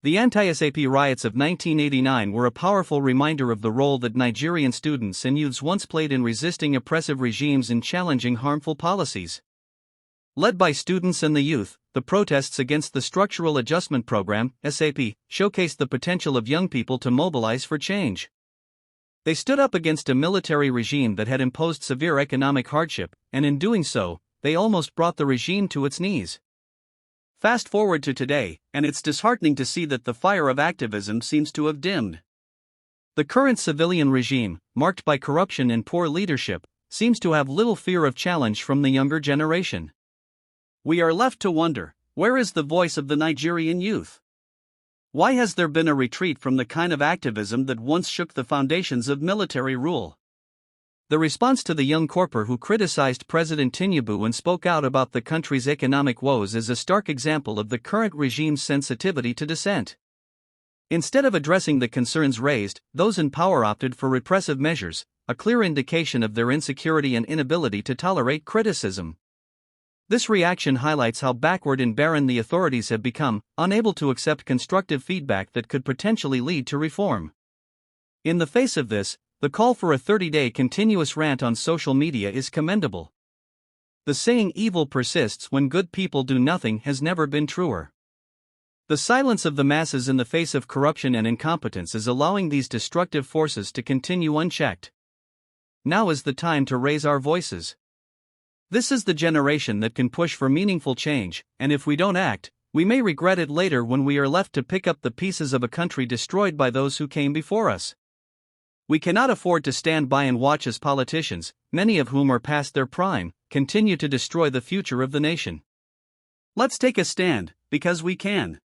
The anti-SAP riots of 1989 were a powerful reminder of the role that Nigerian students and youths once played in resisting oppressive regimes and challenging harmful policies. Led by students and the youth, the protests against the Structural Adjustment Program (SAP) showcased the potential of young people to mobilize for change. They stood up against a military regime that had imposed severe economic hardship, and in doing so, they almost brought the regime to its knees. Fast forward to today, and it's disheartening to see that the fire of activism seems to have dimmed. The current civilian regime, marked by corruption and poor leadership, seems to have little fear of challenge from the younger generation. We are left to wonder, where is the voice of the Nigerian youth? Why has there been a retreat from the kind of activism that once shook the foundations of military rule? The response to the young Corper who criticized President Tinubu and spoke out about the country's economic woes is a stark example of the current regime's sensitivity to dissent. Instead of addressing the concerns raised, those in power opted for repressive measures, a clear indication of their insecurity and inability to tolerate criticism. This reaction highlights how backward and barren the authorities have become, unable to accept constructive feedback that could potentially lead to reform. In the face of this, the call for a 30-day continuous rant on social media is commendable. The saying "evil persists when good people do nothing" has never been truer. The silence of the masses in the face of corruption and incompetence is allowing these destructive forces to continue unchecked. Now is the time to raise our voices. This is the generation that can push for meaningful change, and if we don't act, we may regret it later when we are left to pick up the pieces of a country destroyed by those who came before us. We cannot afford to stand by and watch as politicians, many of whom are past their prime, continue to destroy the future of the nation. Let's take a stand, because we can.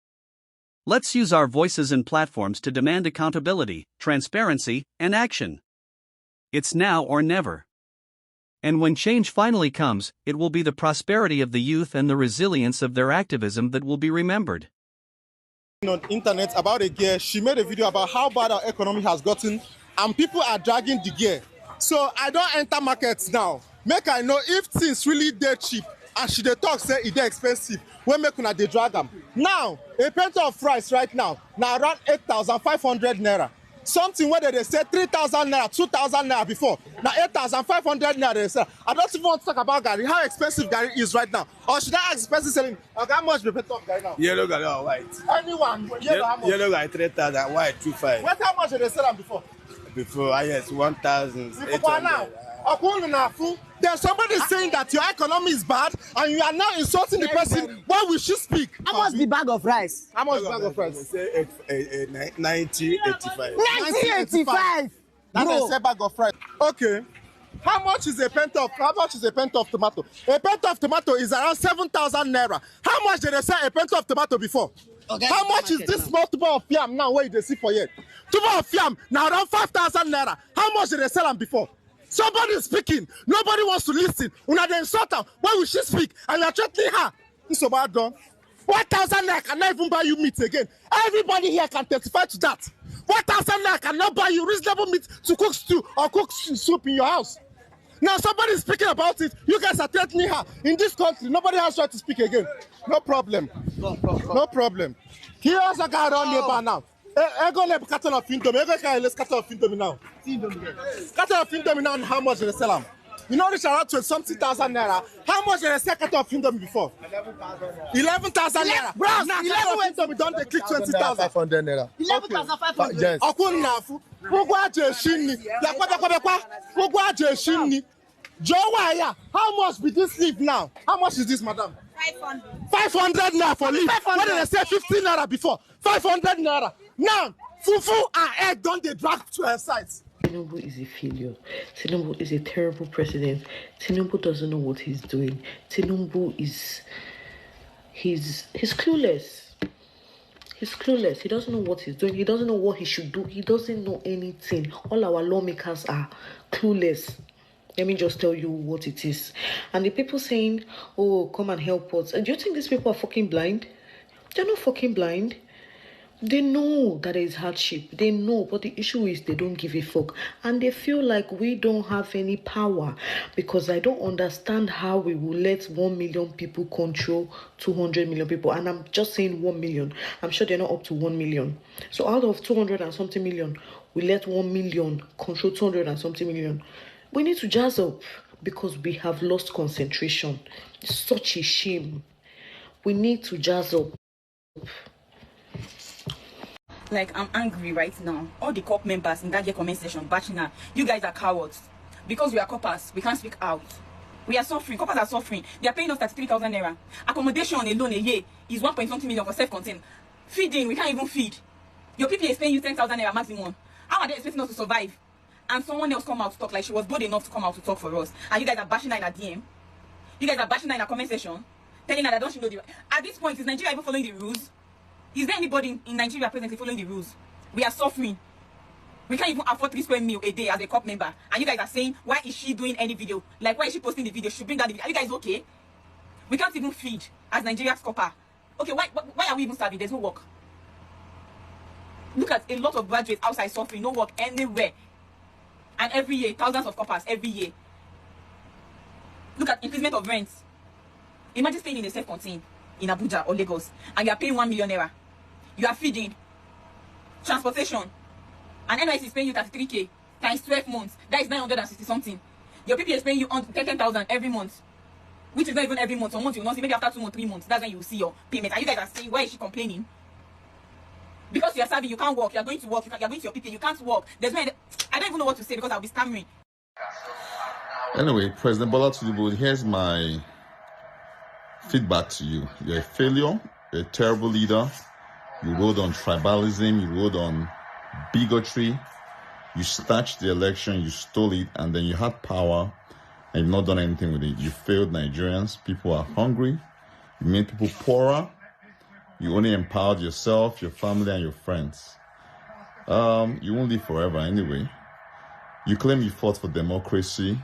Let's use our voices and platforms to demand accountability, transparency, and action. It's now or never. And when change finally comes, it will be the prosperity of the youth and the resilience of their activism that will be remembered. On the internet about a girl, she made a video about how bad our economy has gotten, and people are dragging the gear. So I don't enter markets now. Make I know if things really dey cheap, and she dey talk say e dey expensive. When make una dey drag am. Now a pint of rice right now around 8,500 naira. Something where they say 3,000 naira, 2,000 naira before. Now 8,500 naira they say. I don't even want to talk about Gary, how expensive Gary is right now. Or should I ask expensive selling? Okay, how much be pint of Gary now? Yellow Gary or white? Anyone? Yellow how much? Yellow Gary 3,000, white 2,500. What how much did they sell them before? Before, yes, 1,000. Now, there's somebody saying that your economy is bad and you are now insulting the person. Why will she speak? How much the bag of rice? How much bag of rice? Say 90, 85. 1985. That's a bag of rice. Okay. How much is a pint of tomato? A pint of tomato is around 7,000 naira. How much did they sell a pint of tomato before? Okay, how much is this small tuber of yam now where they see for yet? Tuber of yam now around 5,000 naira. How much did they sell them before? Somebody is speaking. Nobody wants to listen. Una dey insult her. Why will she speak? And you are threatening her. It's about done. 1,000 naira cannot even buy you meat again. Everybody here can testify to that. 1,000 naira cannot buy you reasonable meat to cook stew or cook soup in your house. Now somebody is speaking about it. You guys are threatening her. In this country, nobody has right to speak again. No problem. No problem. He also got on labor now. I go like carton of Indomie. Let's carton of Indomie now. Carton of Indomie now. How much did they sell them? You know this around 20-something thousand naira. How much did they sell carton of Indomie before? 11,000 naira. Bro, now 11,000 don't they click 20,000? 500 naira. 11,500. Yes. Okun nafu. Ogwa jeshini. Ogwa jeshini. Jowaya. How much be this leaf now? How much is this, madam? 500. 500 naira for leaf. What did they say? 15 naira before? 500 naira. Now, fufu and egg don't they drag to her sides? Tinubu is a failure. Tinubu is a terrible president. Tinubu doesn't know what he's doing. Tinubu is he's clueless. He's clueless. He doesn't know what he's doing. He doesn't know what he should do. He doesn't know anything. All our lawmakers are clueless. Let me just tell you what it is. And the people saying, oh, come and help us. And do you think these people are fucking blind? They're not fucking blind. They know that there is hardship. They know, but the issue is they don't give a fuck. And they feel like we don't have any power, because I don't understand how we will let 1 million people control 200 million people. And I'm just saying 1 million. I'm sure they're not up to 1 million. So out of 200 and something million, we let 1 million control 200 and something million. We need to jazz up, because we have lost concentration. It's such a shame. We need to jazz up. Like, I'm angry right now. All the COP members in that year comment session bashing her. You guys are cowards. Because we are coppers, we can't speak out. We are suffering. Coppers are suffering. They are paying us 33,000 naira. Accommodation alone a year is 1.something million for self-contained. Feeding, we can't even feed. Your PPA is paying you 10,000 naira maximum. How are they expecting us to survive? And someone else come out to talk, like she was bold enough to come out to talk for us. And you guys are bashing her in a DM. You guys are bashing her in a comment section, telling her that don't she know the... At this point, is Nigeria even following the rules? Is there anybody in Nigeria presently following the rules? We are suffering. We can't even afford 3 square meal a day as a COP member. And you guys are saying, why is she doing any video? Like, why is she posting the video? She should bring down the video. Are you guys okay? We can't even feed as Nigeria's Corper. Okay, why are we even serving? There's no work. Look at a lot of graduates outside suffering, no work anywhere. And every year, thousands of coppers every year. Look at increasement of rents. Imagine staying in a self-contained in Abuja or Lagos, and you are paying 1 million naira. You are feeding, transportation, and NYC is paying you 33k times 12 months. That is 960 something. Your PPA is paying you 10,000 every month, which is not even every month. Some months you will not see. Maybe after 2 or 3 months, that's when you will see your payment. And you guys are saying, why is she complaining? Because you are serving, you can't work. You are going to work. You are going to your PPA. You can't work. There's no. I don't even know what to say because I'll be stammering. Anyway, President Bola Tinubu, here's my feedback to you. You're a failure. You're a terrible leader. You rode on tribalism. You rode on bigotry. You snatched the election. You stole it. And then you had power and you've not done anything with it. You failed Nigerians. People are hungry. You made people poorer. You only empowered yourself, your family, and your friends. You won't live forever anyway. You claim you fought for democracy,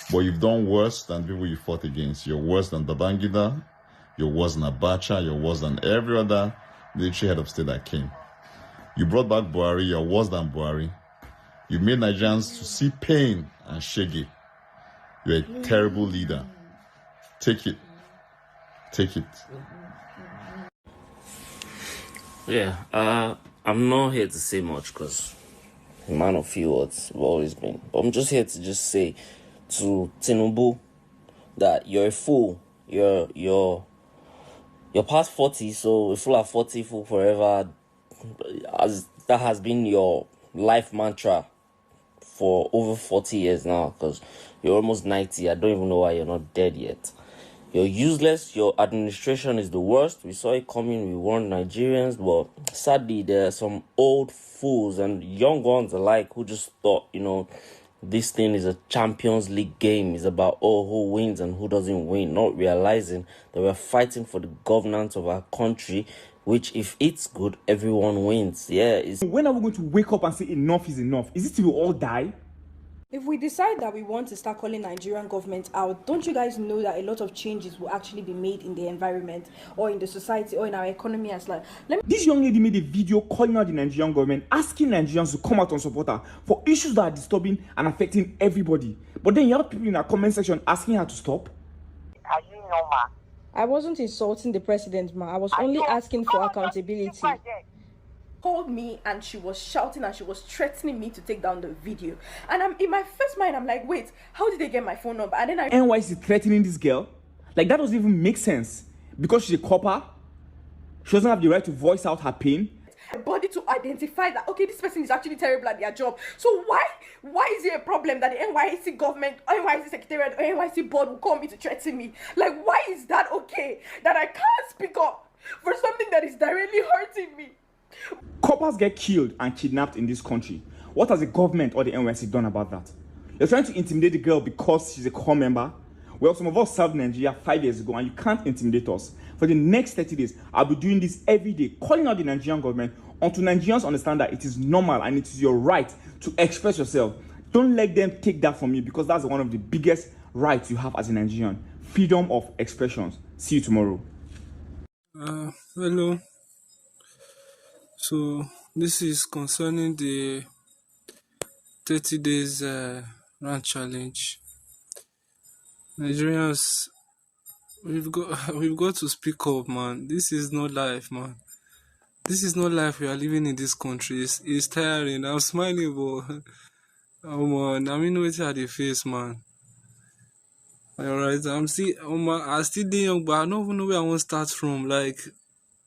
but you've done worse than people you fought against. You're worse than Babangida. You're worse than Abacha. You're worse than every other military head of state that came. You brought back Buhari. You're worse than Buhari. You made Nigerians to see pain and shege. You're a terrible leader. Take it. Take it. Yeah, I'm not here to say much because a man of few words have always been. But I'm just here to just say to Tinubu that you're a fool. You're past 40, so a fool at 40, fool forever. As that has been your life mantra for over 40 years now, because you're almost 90. I don't even know why you're not dead yet. You're useless. Your administration is the worst. We saw it coming. We warned Nigerians. But sadly, there are some old fools and young ones alike who just thought, this thing is a Champions League game. It's about, who wins and who doesn't win. Not realizing that we're fighting for the governance of our country, which if it's good, everyone wins. Yeah. When are we going to wake up and say enough is enough? Is it till we all die? If we decide that we want to start calling Nigerian government out, don't you guys know that a lot of changes will actually be made in the environment or in the society or in our economy as well? This young lady made a video calling out the Nigerian government, asking Nigerians to come out and support her for issues that are disturbing and affecting everybody. But then you have people in our comment section asking her to stop. Are you normal? I wasn't insulting the president, ma. I was only asking for accountability. Called me and she was shouting and she was threatening me to take down the video. And I'm in my first mind, I'm like, wait, how did they get my phone number? And then NYC threatening this girl? Like, that doesn't even make sense. Because she's a copper, she doesn't have the right to voice out her pain. Body to identify that, okay, this person is actually terrible at their job. So why is it a problem that the NYC government, NYC secretariat, or NYC board will call me to threaten me? Like, why is that okay? That I can't speak up for something that is directly hurting me? Coppers get killed and kidnapped in this country. What has the government or the NYC done about that? You're trying to intimidate the girl because she's a core member. Well, some of us served Nigeria 5 years ago and you can't intimidate us. For the next 30 days, I'll be doing this every day, calling out the Nigerian government until Nigerians understand that it is normal and it is your right to express yourself. Don't let them take that from you because that's one of the biggest rights you have as a Nigerian. Freedom of expressions. See you tomorrow. Hello. So this is concerning the 30 days run challenge. Nigerians, we've got to speak up, man. This is not life, man. This is not life we are living in this country. It's tiring. I'm smiling, but oh man, I mean what I dey face, man. Alright, I still dey young, but I don't even know where I want to start from. Like,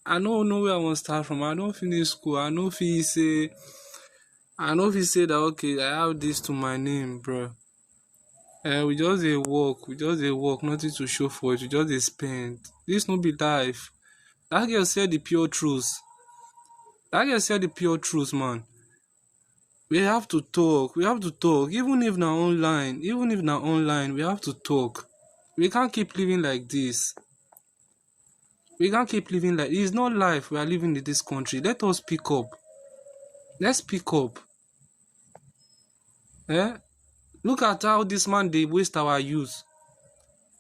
I don't know where I want to start from. I don't finish school. I don't feel say that okay, I have this to my name, bro. We just dey work, nothing to show for it. We just dey spend. This no be life. That girl said the pure truth. Man. We have to talk. Even if na online, we have to talk. We can't keep living like this. It's not life we are living in this country. Let us speak up. Let's speak up. Look at how this man dey waste our youth.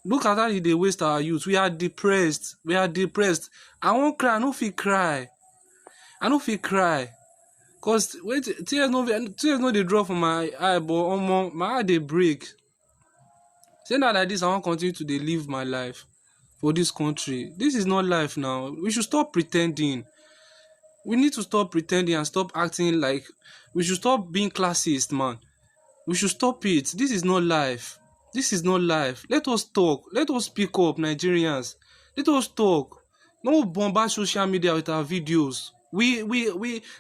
We are depressed. I won't cry. I no fit cry. Cause wait, tears no dey drop from my eye, but my heart dey break. Say na like this, I wan continue to dey live my life for this country. This is not life now. We should stop pretending. We need to stop pretending and stop acting like. We should stop being classist, man. We should stop it. This is not life. Let us talk. Let us speak up, Nigerians. Let us talk. No bombard social media with our videos.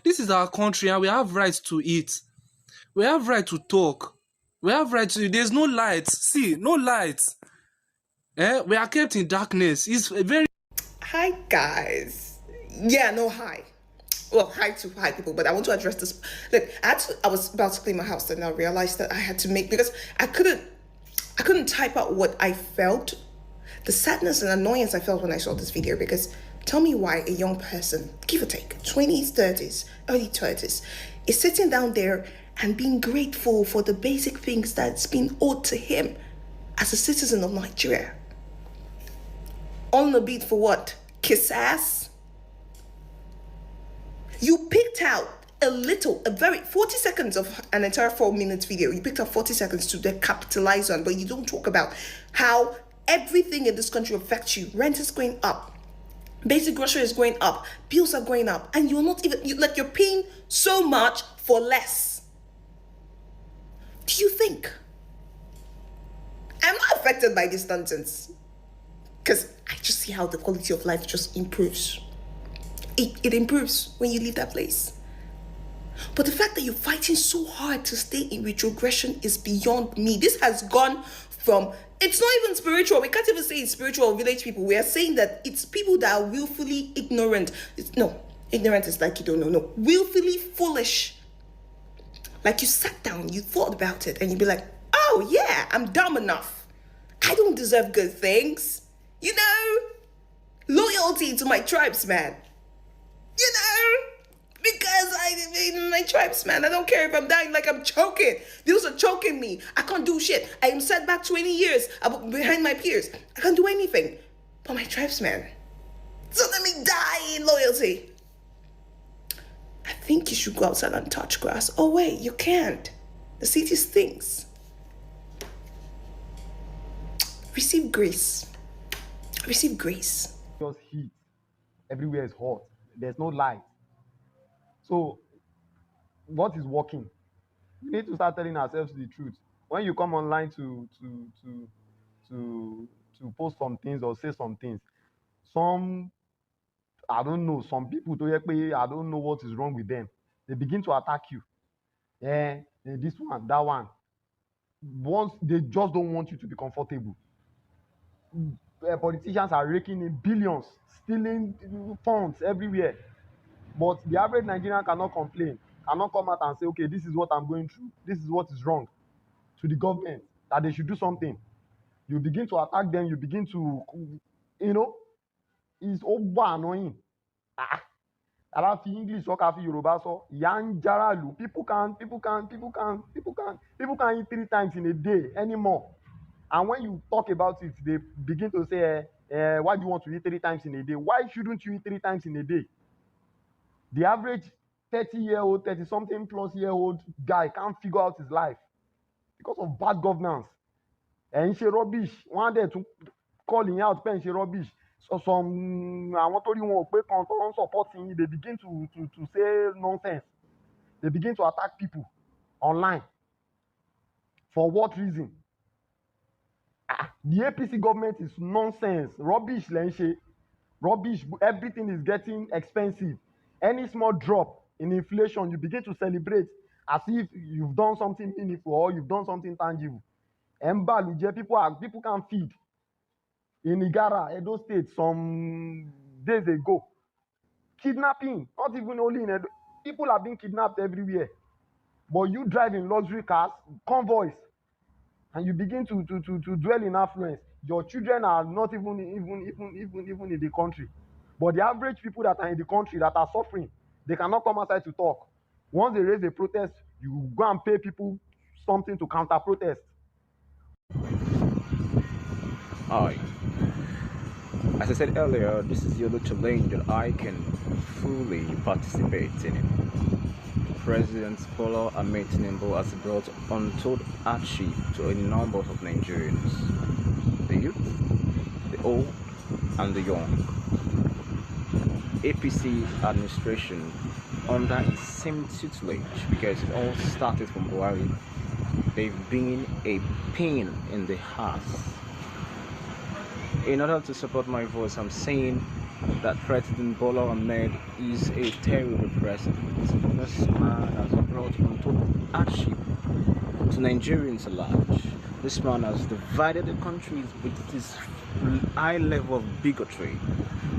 This is our country and we have rights to it. We have right to talk. There's no light. See, no light. We are kept in darkness. It's a very. Hi, guys. Yeah, no, hi. Well, hi to hi people, but I want to address this. Look, I was about to clean my house and I realized that I had to make, because I couldn't type out what I felt, the sadness and annoyance I felt when I saw this video. Because tell me why a young person, give or take, 20s, 30s, early 30s, is sitting down there and being grateful for the basic things that's been owed to him as a citizen of Nigeria. On the beat for what? Kiss ass? You picked out a very 40 seconds of an entire 4-minute video. You picked up 40 seconds to capitalize on, but you don't talk about how everything in this country affects you. Rent is going up. Basic grocery is going up. Bills are going up. And you're not even, you're paying so much for less. Do you think? I'm not affected by this nonsense, because I just see how the quality of life just improves. It improves when you leave that place. But the fact that you're fighting so hard to stay in retrogression is beyond me. This has gone from, it's not even spiritual. We can't even say it's spiritual or village people. We are saying that it's people that are willfully ignorant. Ignorant is like you don't know. No, willfully foolish. Like you sat down, you thought about it, and you'd be like, oh yeah, I'm dumb enough. I don't deserve good things. Loyalty to my tribesman. Because I'm my tribesman. I don't care if I'm dying like I'm choking. Those are choking me. I can't do shit. I am set back 20 years behind my peers. I can't do anything. But my tribesman. So let me die in loyalty. I think you should go outside and touch grass. Oh wait, you can't. The city stinks. Receive grace. Receive grace. Just heat. Everywhere is hot. There's no light. So, what is working? We need to start telling ourselves the truth. When you come online to post some things or say some things, some people, I don't know what is wrong with them. They begin to attack you. This one, that one. Once they just don't want you to be comfortable. Politicians are raking in billions, stealing funds everywhere. But the average Nigerian cannot complain, cannot come out and say, okay, this is what I'm going through. This is what is wrong to the government, that they should do something. You begin to attack them. You begin to, it's over annoying. English, Yoruba, so people can eat 3 times in a day anymore. And when you talk about it, they begin to say, why do you want to eat 3 times in a day? Why shouldn't you eat 3 times in a day? The average 30-year-old, 30-something plus year old guy can't figure out his life because of bad governance. And she rubbish. One day to calling out pen she rubbish. So some I want to supporting, they begin to say nonsense. They begin to attack people online. For what reason? The APC government is nonsense. Rubbish, Lenshe. Rubbish. Everything is getting expensive. Any small drop in inflation, you begin to celebrate as if you've done something meaningful or you've done something tangible. People can feed. In Igara, Edo State, some days ago, kidnapping, not even only in Edo, people are being kidnapped everywhere. But you drive in luxury cars, convoys, and you begin to dwell in affluence. Your children are not even in the country. But the average people that are in the country that are suffering, they cannot come outside to talk. Once they raise a protest, you go and pay people something to counter protest. Hi. As I said earlier, this is the other challenge that I can fully participate in it. President Bola Ahmed Tinubu has brought untold hardship to a number of Nigerians, the youth, the old, and the young. APC administration under its same tutelage, because it all started from Buhari, they've been a pain in the ass. In order to support my voice, I'm saying that President Bola Ahmed is a terrible president. This man has brought untold hardship to Nigerians at large. This man has divided the country with his high level of bigotry.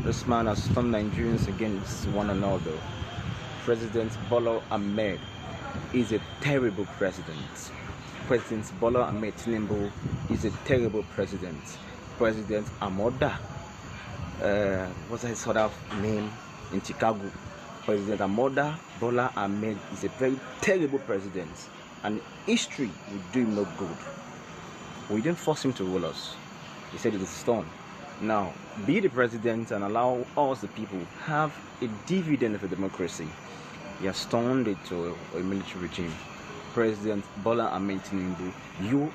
This man has turned Nigerians against one another. President Bola Ahmed is a terrible president. President Bola Ahmed Tinubu is a terrible president. President Amoda, what's his sort of name in Chicago? President Amoda Bola Ahmed is a very terrible president, and history will do him no good. We didn't force him to rule us. He said it is stone. Now, be the president and allow us, the people, have a dividend of a democracy. He has turned it to a military regime. President Bola Ahmed Tinubu, you